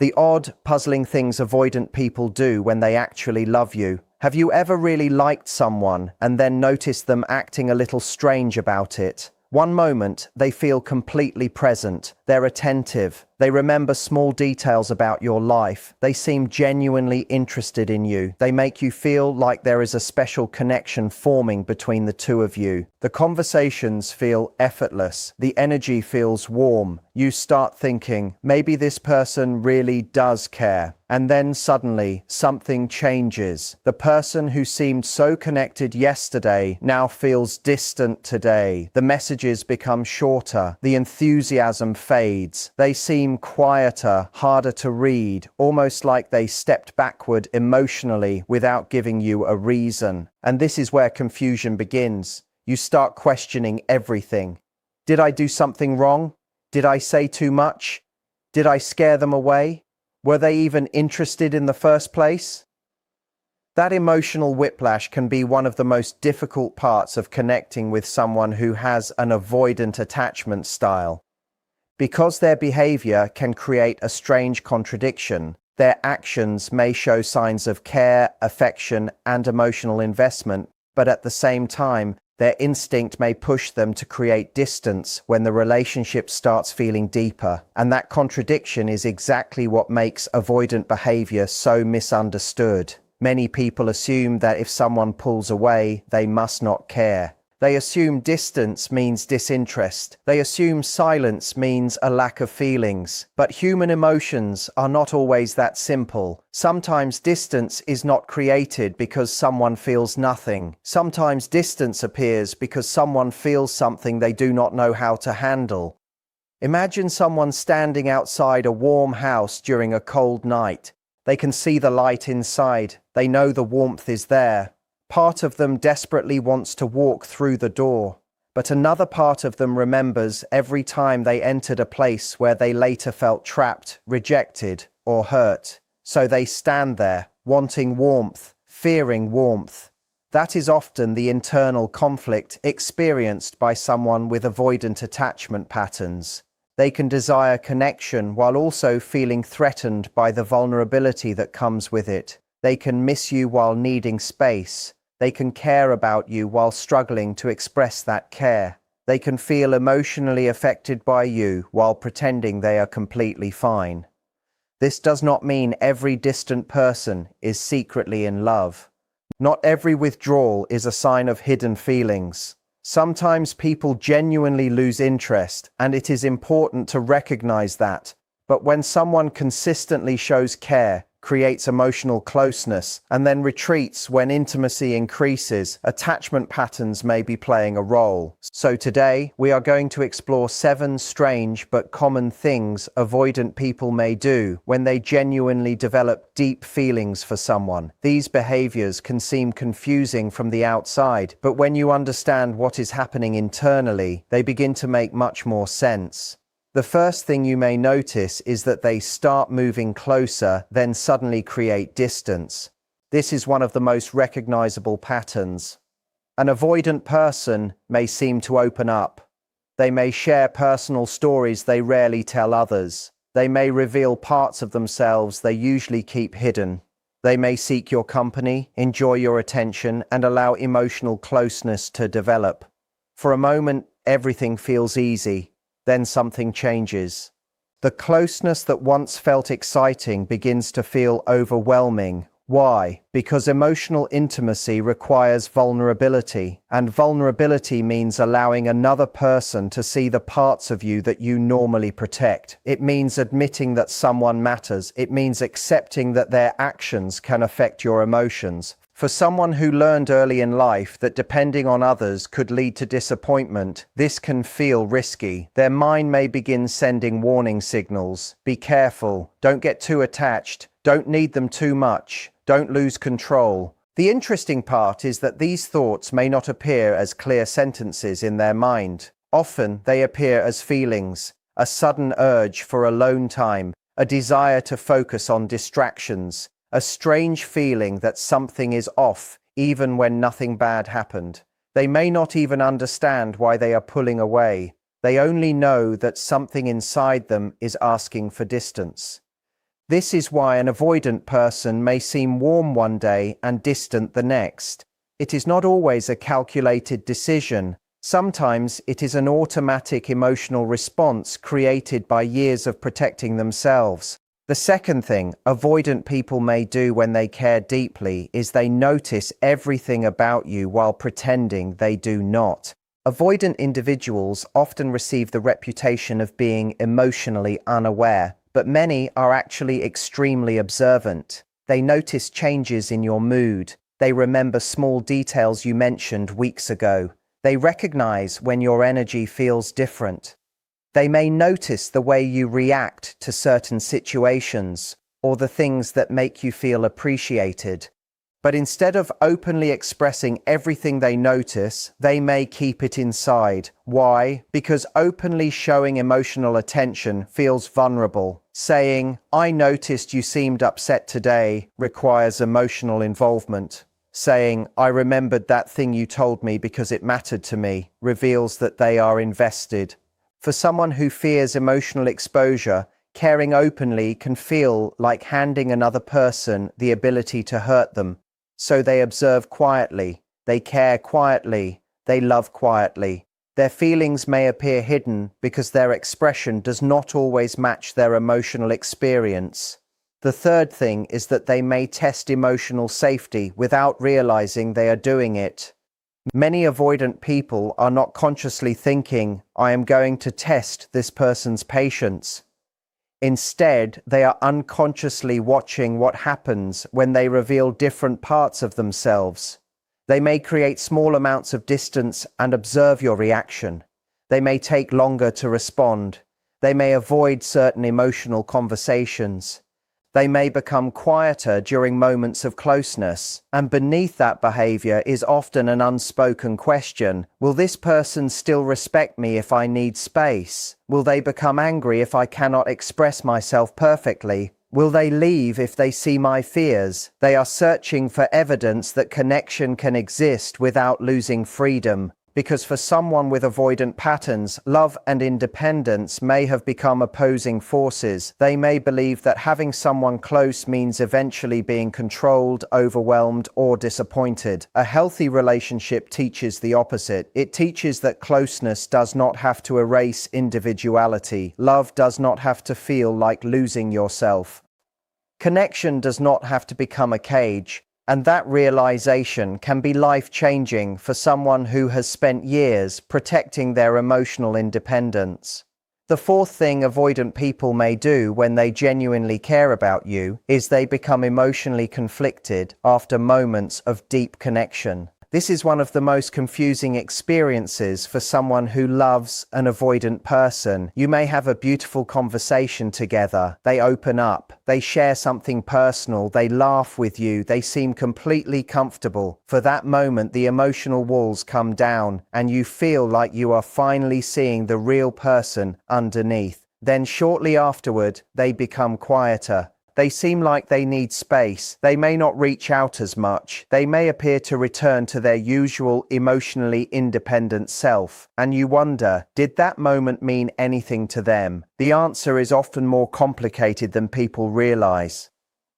The odd, puzzling things avoidant people do when they actually love you. Have you ever really liked someone and then noticed them acting a little strange about it? One moment, they feel completely present. They're attentive. They remember small details about your life. They seem genuinely interested in you. They make you feel like there is a special connection forming between the two of you. The conversations feel effortless. The energy feels warm. You start thinking, maybe this person really does care. And then suddenly, something changes. The person who seemed so connected yesterday now feels distant today. The messages become shorter. The enthusiasm fades. They seem quieter, harder to read, almost like they stepped backward emotionally without giving you a reason. And this is where confusion begins. You start questioning everything. Did I do something wrong? Did I say too much? Did I scare them away? Were they even interested in the first place? That emotional whiplash can be one of the most difficult parts of connecting with someone who has an avoidant attachment style. Because their behavior can create a strange contradiction, their actions may show signs of care, affection, and emotional investment, but at the same time, their instinct may push them to create distance when the relationship starts feeling deeper. And that contradiction is exactly what makes avoidant behavior so misunderstood. Many people assume that if someone pulls away, they must not care. They assume distance means disinterest. They assume silence means a lack of feelings. But human emotions are not always that simple. Sometimes distance is not created because someone feels nothing. Sometimes distance appears because someone feels something they do not know how to handle. Imagine someone standing outside a warm house during a cold night. They can see the light inside. They know the warmth is there. Part of them desperately wants to walk through the door, but another part of them remembers every time they entered a place where they later felt trapped, rejected, or hurt. So they stand there, wanting warmth, fearing warmth. That is often the internal conflict experienced by someone with avoidant attachment patterns. They can desire connection while also feeling threatened by the vulnerability that comes with it. They can miss you while needing space. They can care about you while struggling to express that care. They can feel emotionally affected by you while pretending they are completely fine. This does not mean every distant person is secretly in love. Not every withdrawal is a sign of hidden feelings. Sometimes people genuinely lose interest, and it is important to recognize that. But when someone consistently shows care, creates emotional closeness, and then retreats when intimacy increases, attachment patterns may be playing a role. So today, we are going to explore 7 strange but common things avoidant people may do when they genuinely develop deep feelings for someone. These behaviors can seem confusing from the outside, but when you understand what is happening internally, they begin to make much more sense. The first thing you may notice is that they start moving closer, then suddenly create distance. This is one of the most recognizable patterns. An avoidant person may seem to open up. They may share personal stories they rarely tell others. They may reveal parts of themselves they usually keep hidden. They may seek your company, enjoy your attention, and allow emotional closeness to develop. For a moment, everything feels easy. Then something changes. The closeness that once felt exciting begins to feel overwhelming. Why? Because emotional intimacy requires vulnerability, and vulnerability means allowing another person to see the parts of you that you normally protect. It means admitting that someone matters. It means accepting that their actions can affect your emotions. For someone who learned early in life that depending on others could lead to disappointment, this can feel risky. Their mind may begin sending warning signals. Be careful. Don't get too attached. Don't need them too much. Don't lose control. The interesting part is that these thoughts may not appear as clear sentences in their mind. Often they appear as feelings, a sudden urge for alone time, a desire to focus on distractions, a strange feeling that something is off, even when nothing bad happened. They may not even understand why they are pulling away. They only know that something inside them is asking for distance. This is why an avoidant person may seem warm one day and distant the next. It is not always a calculated decision. Sometimes it is an automatic emotional response created by years of protecting themselves. The second thing avoidant people may do when they care deeply is they notice everything about you while pretending they do not. Avoidant individuals often receive the reputation of being emotionally unaware, but many are actually extremely observant. They notice changes in your mood. They remember small details you mentioned weeks ago. They recognize when your energy feels different. They may notice the way you react to certain situations or the things that make you feel appreciated. But instead of openly expressing everything they notice, they may keep it inside. Why? Because openly showing emotional attention feels vulnerable. Saying, "I noticed you seemed upset today," requires emotional involvement. Saying, "I remembered that thing you told me because it mattered to me," reveals that they are invested. For someone who fears emotional exposure, caring openly can feel like handing another person the ability to hurt them. So they observe quietly, they care quietly, they love quietly. Their feelings may appear hidden because their expression does not always match their emotional experience. The third thing is that they may test emotional safety without realizing they are doing it. Many avoidant people are not consciously thinking, "I am going to test this person's patience." Instead, they are unconsciously watching what happens when they reveal different parts of themselves. They may create small amounts of distance and observe your reaction. They may take longer to respond. They may avoid certain emotional conversations. They may become quieter during moments of closeness, and beneath that behavior is often an unspoken question. Will this person still respect me if I need space? Will they become angry if I cannot express myself perfectly? Will they leave if they see my fears? They are searching for evidence that connection can exist without losing freedom. Because for someone with avoidant patterns, love and independence may have become opposing forces. They may believe that having someone close means eventually being controlled, overwhelmed, or disappointed. A healthy relationship teaches the opposite. It teaches that closeness does not have to erase individuality. Love does not have to feel like losing yourself. Connection does not have to become a cage. And that realization can be life-changing for someone who has spent years protecting their emotional independence. The fourth thing avoidant people may do when they genuinely care about you is they become emotionally conflicted after moments of deep connection. This is one of the most confusing experiences for someone who loves an avoidant person. You may have a beautiful conversation together. They open up. They share something personal. They laugh with you. They seem completely comfortable. For that moment, the emotional walls come down, and you feel like you are finally seeing the real person underneath. Then shortly afterward, they become quieter. They seem like they need space. They may not reach out as much. They may appear to return to their usual emotionally independent self. And you wonder, did that moment mean anything to them? The answer is often more complicated than people realize.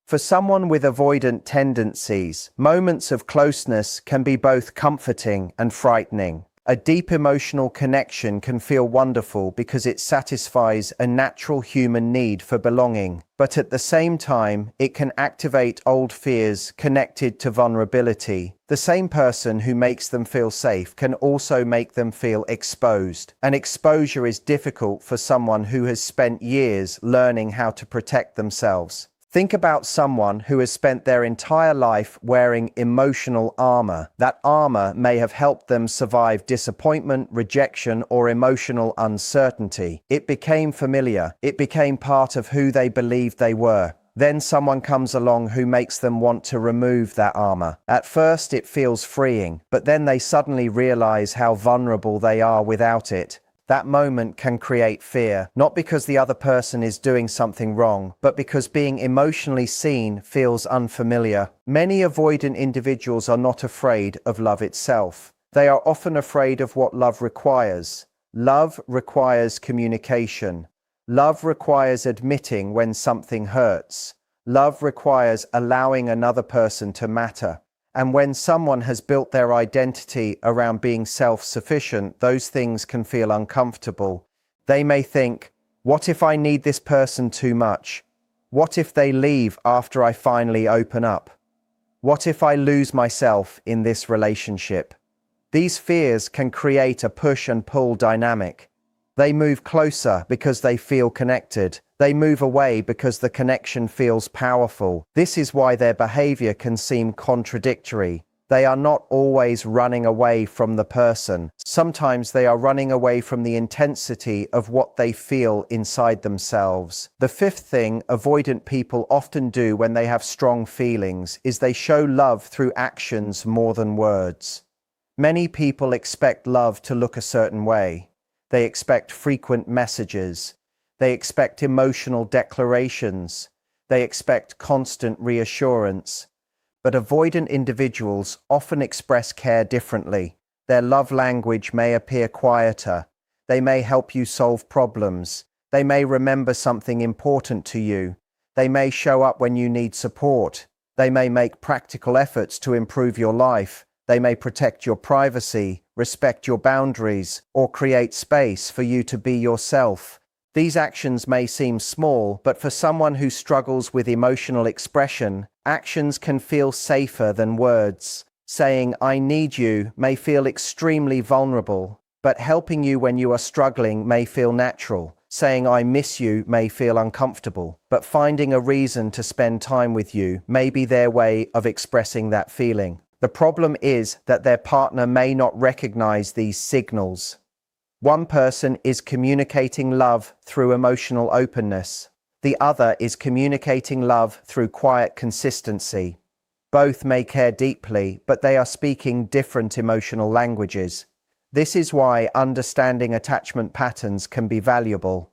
For someone with avoidant tendencies, moments of closeness can be both comforting and frightening. A deep emotional connection can feel wonderful because it satisfies a natural human need for belonging. But at the same time, it can activate old fears connected to vulnerability. The same person who makes them feel safe can also make them feel exposed. And exposure is difficult for someone who has spent years learning how to protect themselves. Think about someone who has spent their entire life wearing emotional armor. That armor may have helped them survive disappointment, rejection, or emotional uncertainty. It became familiar. It became part of who they believed they were. Then someone comes along who makes them want to remove that armor. At first, it feels freeing, but then they suddenly realize how vulnerable they are without it. That moment can create fear, not because the other person is doing something wrong, but because being emotionally seen feels unfamiliar. Many avoidant individuals are not afraid of love itself. They are often afraid of what love requires. Love requires communication. Love requires admitting when something hurts. Love requires allowing another person to matter. And when someone has built their identity around being self-sufficient, those things can feel uncomfortable. They may think, what if I need this person too much? What if they leave after I finally open up? What if I lose myself in this relationship? These fears can create a push and pull dynamic. They move closer because they feel connected. They move away because the connection feels powerful. This is why their behavior can seem contradictory. They are not always running away from the person. Sometimes they are running away from the intensity of what they feel inside themselves. The fifth thing avoidant people often do when they have strong feelings is they show love through actions more than words. Many people expect love to look a certain way. They expect frequent messages. They expect emotional declarations. They expect constant reassurance. But avoidant individuals often express care differently. Their love language may appear quieter. They may help you solve problems. They may remember something important to you. They may show up when you need support. They may make practical efforts to improve your life. They may protect your privacy, respect your boundaries, or create space for you to be yourself. These actions may seem small, but for someone who struggles with emotional expression, actions can feel safer than words. Saying, "I need you," may feel extremely vulnerable, but helping you when you are struggling may feel natural. Saying, "I miss you," may feel uncomfortable, but finding a reason to spend time with you may be their way of expressing that feeling. The problem is that their partner may not recognize these signals. One person is communicating love through emotional openness. The other is communicating love through quiet consistency. Both may care deeply, but they are speaking different emotional languages. This is why understanding attachment patterns can be valuable.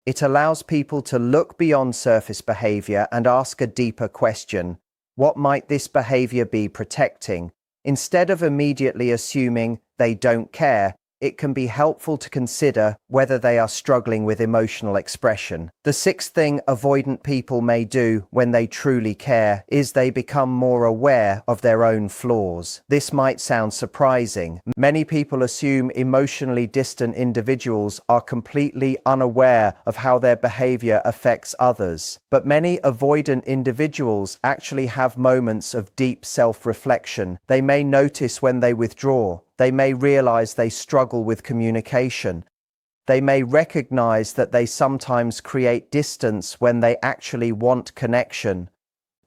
It allows people to look beyond surface behavior and ask a deeper question. What might this behavior be protecting? Instead of immediately assuming they don't care, it can be helpful to consider whether they are struggling with emotional expression. The sixth thing avoidant people may do when they truly care is they become more aware of their own flaws. This might sound surprising. Many people assume emotionally distant individuals are completely unaware of how their behavior affects others. But many avoidant individuals actually have moments of deep self-reflection. They may notice when they withdraw. They may realize they struggle with communication. They may recognize that they sometimes create distance when they actually want connection.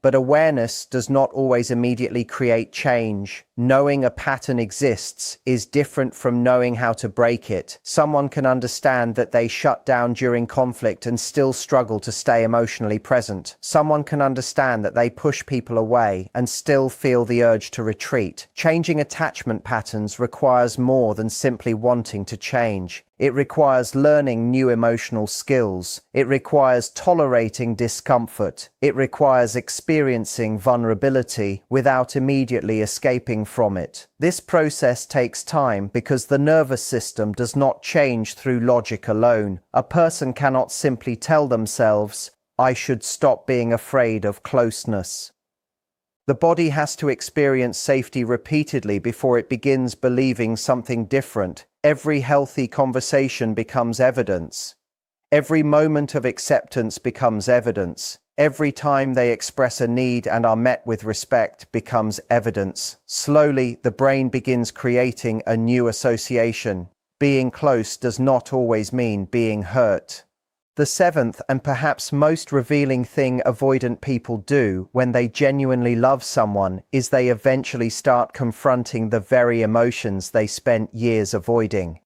But awareness does not always immediately create change. Knowing a pattern exists is different from knowing how to break it. Someone can understand that they shut down during conflict and still struggle to stay emotionally present. Someone can understand that they push people away and still feel the urge to retreat. Changing attachment patterns requires more than simply wanting to change. It requires learning new emotional skills. It requires tolerating discomfort. It requires experiencing vulnerability without immediately escaping from it. This process takes time because the nervous system does not change through logic alone. A person cannot simply tell themselves, "I should stop being afraid of closeness." The body has to experience safety repeatedly before it begins believing something different. Every healthy conversation becomes evidence. Every moment of acceptance becomes evidence. Every time they express a need and are met with respect becomes evidence. Slowly, the brain begins creating a new association. Being close does not always mean being hurt. The seventh and perhaps most revealing thing avoidant people do when they genuinely love someone is they eventually start confronting the very emotions they spent years avoiding.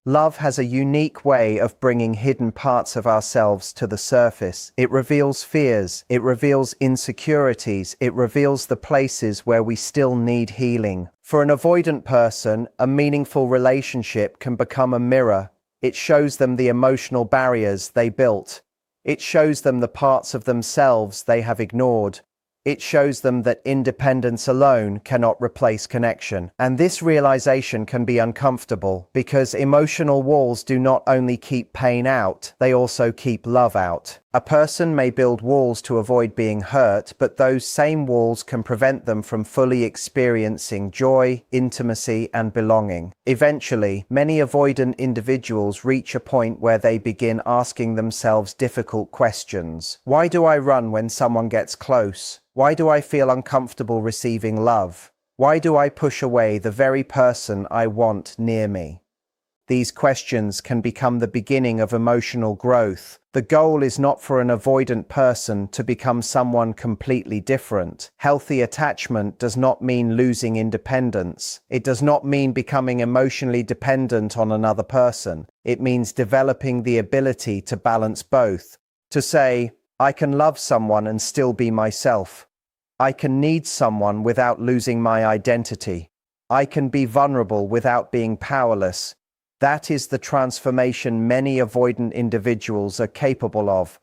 Love has a unique way of bringing hidden parts of ourselves to the surface. It reveals fears, it reveals insecurities, it reveals the places where we still need healing. For an avoidant person, a meaningful relationship can become a mirror. It shows them the emotional barriers they built. It shows them the parts of themselves they have ignored. It shows them that independence alone cannot replace connection. And this realization can be uncomfortable because emotional walls do not only keep pain out, they also keep love out. A person may build walls to avoid being hurt, but those same walls can prevent them from fully experiencing joy, intimacy, and belonging. Eventually, many avoidant individuals reach a point where they begin asking themselves difficult questions. Why do I run when someone gets close? Why do I feel uncomfortable receiving love? Why do I push away the very person I want near me? These questions can become the beginning of emotional growth. The goal is not for an avoidant person to become someone completely different. Healthy attachment does not mean losing independence. It does not mean becoming emotionally dependent on another person. It means developing the ability to balance both. To say, I can love someone and still be myself. I can need someone without losing my identity. I can be vulnerable without being powerless. That is the transformation many avoidant individuals are capable of.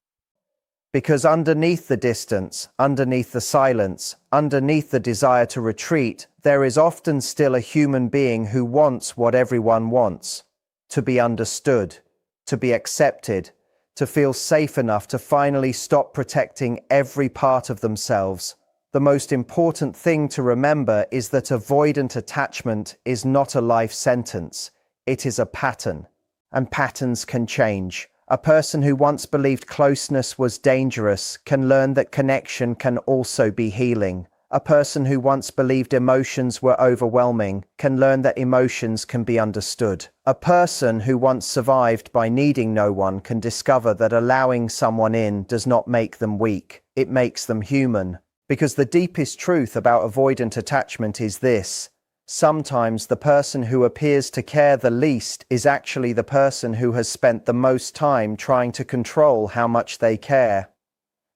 Because underneath the distance, underneath the silence, underneath the desire to retreat, there is often still a human being who wants what everyone wants: to be understood, to be accepted, to feel safe enough to finally stop protecting every part of themselves. The most important thing to remember is that avoidant attachment is not a life sentence. It is a pattern, and patterns can change. A person who once believed closeness was dangerous can learn that connection can also be healing. A person who once believed emotions were overwhelming can learn that emotions can be understood. A person who once survived by needing no one can discover that allowing someone in does not make them weak. It makes them human. Because the deepest truth about avoidant attachment is this: sometimes the person who appears to care the least is actually the person who has spent the most time trying to control how much they care.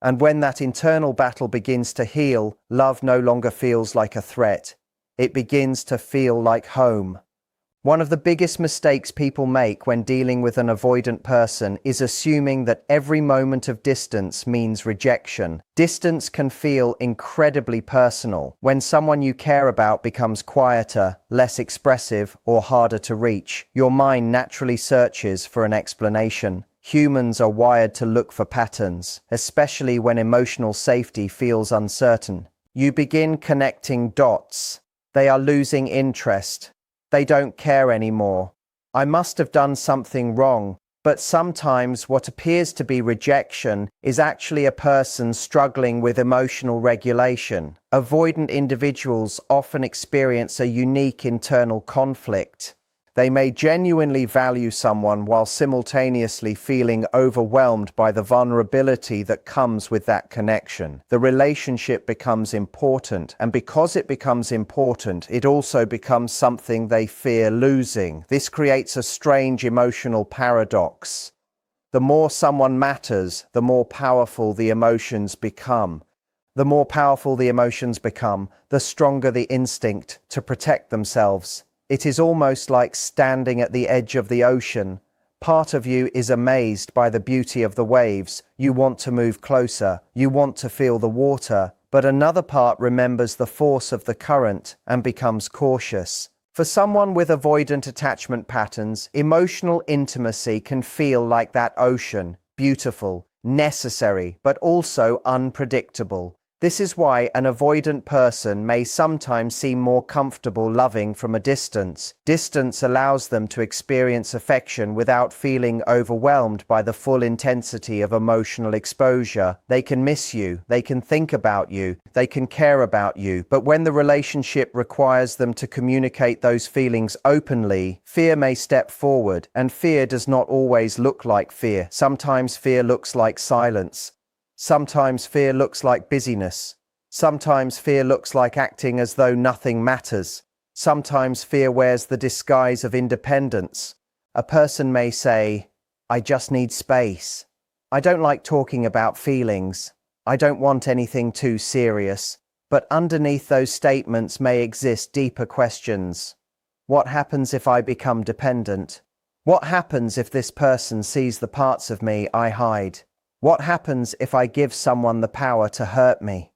And when that internal battle begins to heal, love no longer feels like a threat. It begins to feel like home. One of the biggest mistakes people make when dealing with an avoidant person is assuming that every moment of distance means rejection. Distance can feel incredibly personal. When someone you care about becomes quieter, less expressive, or harder to reach, your mind naturally searches for an explanation. Humans are wired to look for patterns, especially when emotional safety feels uncertain. You begin connecting dots. They are losing interest. They don't care anymore. I must have done something wrong. But sometimes what appears to be rejection is actually a person struggling with emotional regulation. Avoidant individuals often experience a unique internal conflict. They may genuinely value someone while simultaneously feeling overwhelmed by the vulnerability that comes with that connection. The relationship becomes important, and because it becomes important, it also becomes something they fear losing. This creates a strange emotional paradox. The more someone matters, the more powerful the emotions become. The more powerful the emotions become, the stronger the instinct to protect themselves. It is almost like standing at the edge of the ocean. Part of you is amazed by the beauty of the waves. You want to move closer. You want to feel the water. But another part remembers the force of the current and becomes cautious. For someone with avoidant attachment patterns, emotional intimacy can feel like that ocean: beautiful, necessary, but also unpredictable. This is why an avoidant person may sometimes seem more comfortable loving from a distance. Distance allows them to experience affection without feeling overwhelmed by the full intensity of emotional exposure. They can miss you, they can think about you, they can care about you, but when the relationship requires them to communicate those feelings openly, fear may step forward, and fear does not always look like fear. Sometimes fear looks like silence. Sometimes fear looks like busyness. Sometimes fear looks like acting as though nothing matters. Sometimes fear wears the disguise of independence. A person may say, "I just need space. I don't like talking about feelings. I don't want anything too serious." But underneath those statements may exist deeper questions. What happens if I become dependent? What happens if this person sees the parts of me I hide? What happens if I give someone the power to hurt me?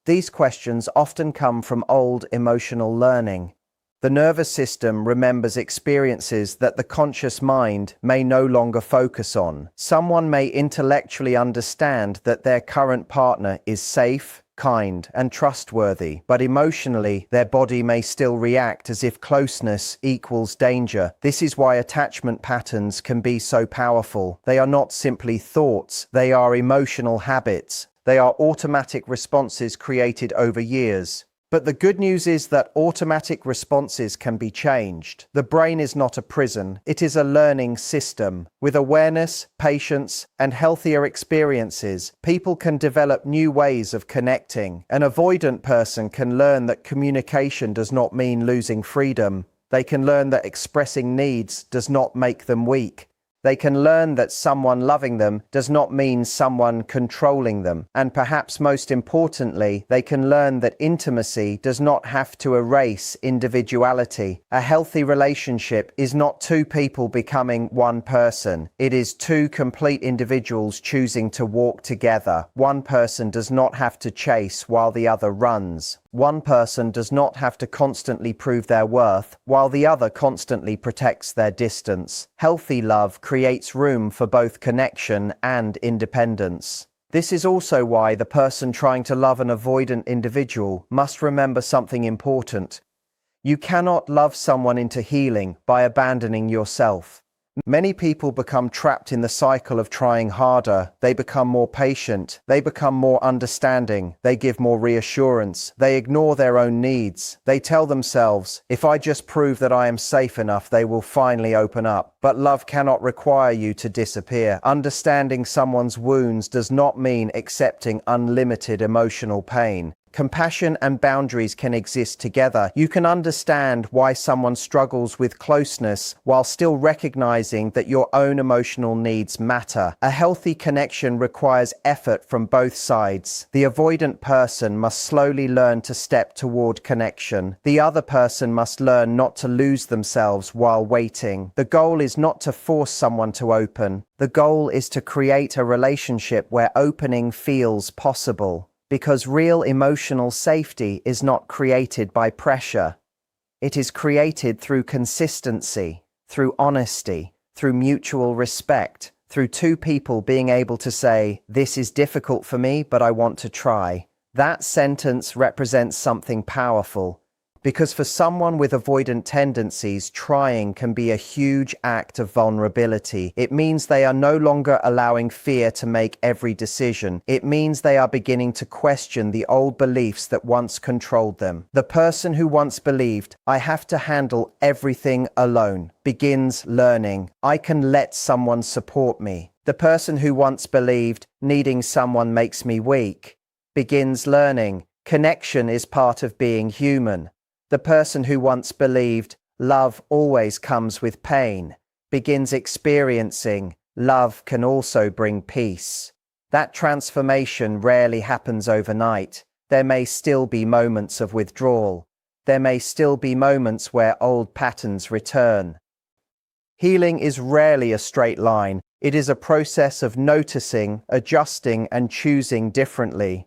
These questions often come from old emotional learning. The nervous system remembers experiences that the conscious mind may no longer focus on. Someone may intellectually understand that their current partner is safe, kind, and trustworthy, but emotionally, their body may still react as if closeness equals danger. This is why attachment patterns can be so powerful. They are not simply thoughts, they are emotional habits. They are automatic responses created over years. But the good news is that automatic responses can be changed. The brain is not a prison, it is a learning system. With awareness, patience, and healthier experiences, people can develop new ways of connecting. An avoidant person can learn that communication does not mean losing freedom. They can learn that expressing needs does not make them weak. They can learn that someone loving them does not mean someone controlling them. And perhaps most importantly, they can learn that intimacy does not have to erase individuality. A healthy relationship is not two people becoming one person. It is two complete individuals choosing to walk together. One person does not have to chase while the other runs. One person does not have to constantly prove their worth, while the other constantly protects their distance. Healthy love creates room for both connection and independence. This is also why the person trying to love an avoidant individual must remember something important. You cannot love someone into healing by abandoning yourself. Many people become trapped in the cycle of trying harder. They become more patient. They become more understanding. They give more reassurance. They ignore their own needs. They tell themselves, if I just prove that I am safe enough, they will finally open up. But love cannot require you to disappear. Understanding someone's wounds does not mean accepting unlimited emotional pain. Compassion and boundaries can exist together. You can understand why someone struggles with closeness while still recognizing that your own emotional needs matter. A healthy connection requires effort from both sides. The avoidant person must slowly learn to step toward connection. The other person must learn not to lose themselves while waiting. The goal is not to force someone to open. The goal is to create a relationship where opening feels possible. Because real emotional safety is not created by pressure. It is created through consistency, through honesty, through mutual respect, through two people being able to say, "This is difficult for me, but I want to try." That sentence represents something powerful. Because for someone with avoidant tendencies, trying can be a huge act of vulnerability. It means they are no longer allowing fear to make every decision. It means they are beginning to question the old beliefs that once controlled them. The person who once believed, "I have to handle everything alone," begins learning, "I can let someone support me." The person who once believed, "Needing someone makes me weak," begins learning, "Connection is part of being human." The person who once believed, "Love always comes with pain," begins experiencing, "Love can also bring peace." That transformation rarely happens overnight. There may still be moments of withdrawal. There may still be moments where old patterns return. Healing is rarely a straight line. It is a process of noticing, adjusting, and choosing differently.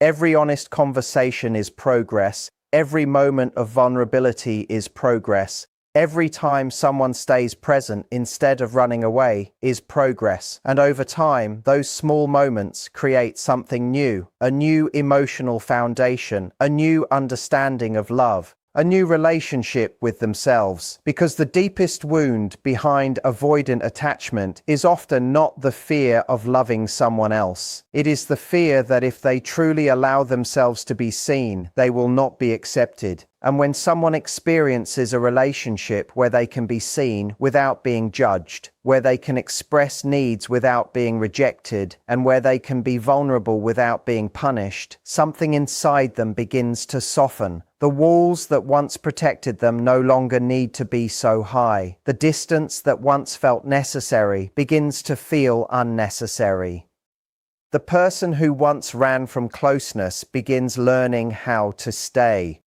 Every honest conversation is progress. Every moment of vulnerability is progress. Every time someone stays present instead of running away is progress. And over time, those small moments create something new, a new emotional foundation, a new understanding of love, a new relationship with themselves. Because the deepest wound behind avoidant attachment is often not the fear of loving someone else. It is the fear that if they truly allow themselves to be seen, they will not be accepted. And when someone experiences a relationship where they can be seen without being judged, where they can express needs without being rejected, and where they can be vulnerable without being punished, something inside them begins to soften. The walls that once protected them no longer need to be so high. The distance that once felt necessary begins to feel unnecessary. The person who once ran from closeness begins learning how to stay.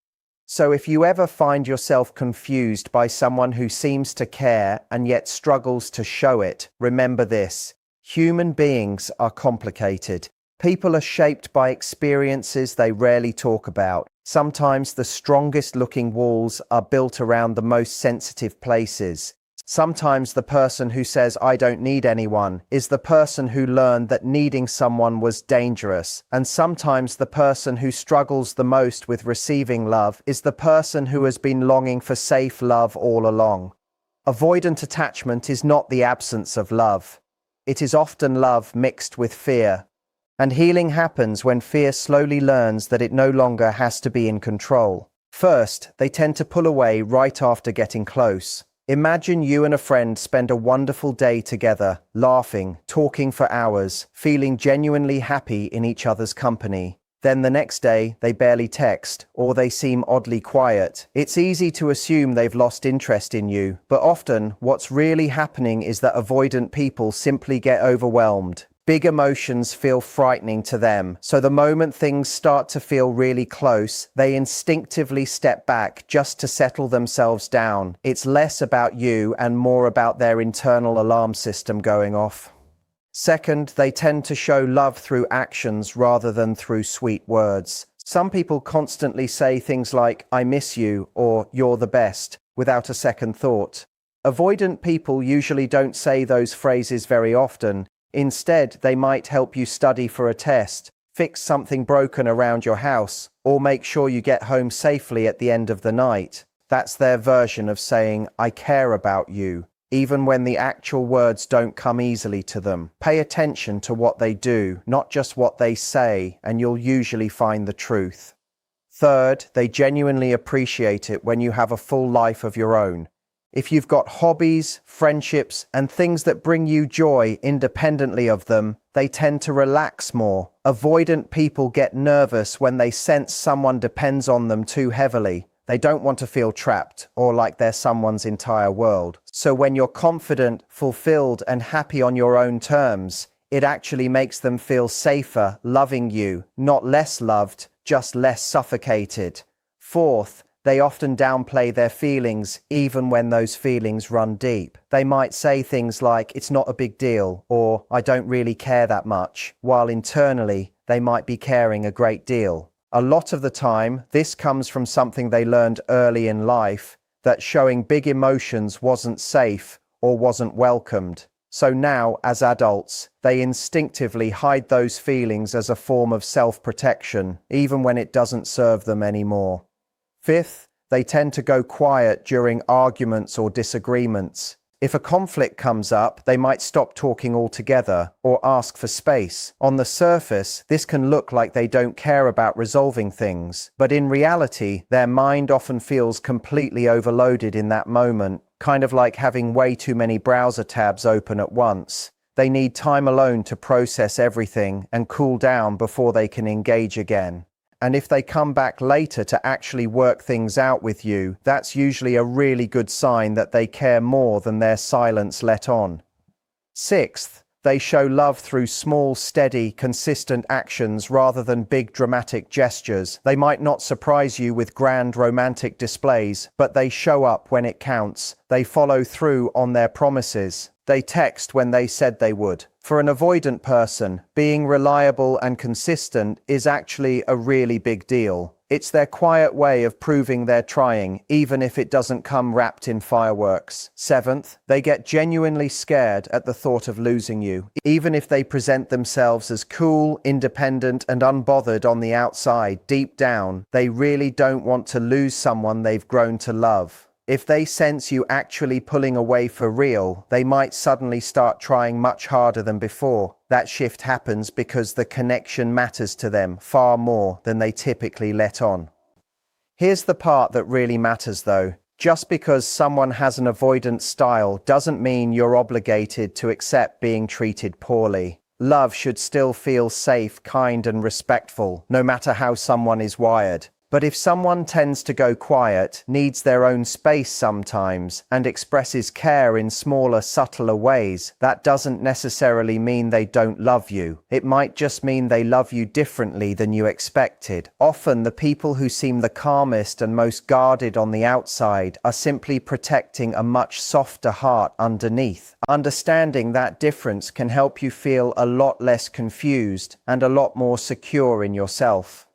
So if you ever find yourself confused by someone who seems to care and yet struggles to show it, remember this: human beings are complicated. People are shaped by experiences they rarely talk about. Sometimes the strongest looking walls are built around the most sensitive places. Sometimes the person who says, "I don't need anyone," is the person who learned that needing someone was dangerous. And sometimes the person who struggles the most with receiving love is the person who has been longing for safe love all along. Avoidant attachment is not the absence of love. It is often love mixed with fear. And healing happens when fear slowly learns that it no longer has to be in control. First, they tend to pull away right after getting close. Imagine you and a friend spend a wonderful day together, laughing, talking for hours, feeling genuinely happy in each other's company. Then the next day, they barely text, or they seem oddly quiet. It's easy to assume they've lost interest in you, but often what's really happening is that avoidant people simply get overwhelmed. Big emotions feel frightening to them, so the moment things start to feel really close, they instinctively step back just to settle themselves down. It's less about you and more about their internal alarm system going off. Second, they tend to show love through actions rather than through sweet words. Some people constantly say things like, "I miss you," or "You're the best," without a second thought. Avoidant people usually don't say those phrases very often. Instead, they might help you study for a test, fix something broken around your house, or make sure you get home safely at the end of the night. That's their version of saying, "I care about you," even when the actual words don't come easily to them. Pay attention to what they do, not just what they say, and you'll usually find the truth. Third, they genuinely appreciate it when you have a full life of your own. If you've got hobbies, friendships, and things that bring you joy independently of them, they tend to relax more. Avoidant people get nervous when they sense someone depends on them too heavily. They don't want to feel trapped or like they're someone's entire world. So when you're confident, fulfilled, and happy on your own terms, it actually makes them feel safer loving you, not less loved, just less suffocated. Fourth, they often downplay their feelings even when those feelings run deep. They might say things like, "It's not a big deal," or "I don't really care that much," while internally they might be caring a great deal. A lot of the time, this comes from something they learned early in life, that showing big emotions wasn't safe or wasn't welcomed. So now, as adults, they instinctively hide those feelings as a form of self-protection, even when it doesn't serve them anymore. Fifth, they tend to go quiet during arguments or disagreements. If a conflict comes up, they might stop talking altogether or ask for space. On the surface, this can look like they don't care about resolving things, but in reality, their mind often feels completely overloaded in that moment, kind of like having way too many browser tabs open at once. They need time alone to process everything and cool down before they can engage again. And if they come back later to actually work things out with you, that's usually a really good sign that they care more than their silence let on. Sixth, they show love through small, steady, consistent actions rather than big dramatic gestures. They might not surprise you with grand romantic displays, but they show up when it counts. They follow through on their promises. They text when they said they would. For an avoidant person, being reliable and consistent is actually a really big deal. It's their quiet way of proving they're trying, even if it doesn't come wrapped in fireworks. Seventh, they get genuinely scared at the thought of losing you. Even if they present themselves as cool, independent, and unbothered on the outside, deep down, they really don't want to lose someone they've grown to love. If they sense you actually pulling away for real, they might suddenly start trying much harder than before. That shift happens because the connection matters to them far more than they typically let on. Here's the part that really matters though. Just because someone has an avoidant style doesn't mean you're obligated to accept being treated poorly. Love should still feel safe, kind, and respectful, no matter how someone is wired. But if someone tends to go quiet, needs their own space sometimes, and expresses care in smaller, subtler ways, that doesn't necessarily mean they don't love you. It might just mean they love you differently than you expected. Often, the people who seem the calmest and most guarded on the outside are simply protecting a much softer heart underneath. Understanding that difference can help you feel a lot less confused and a lot more secure in yourself.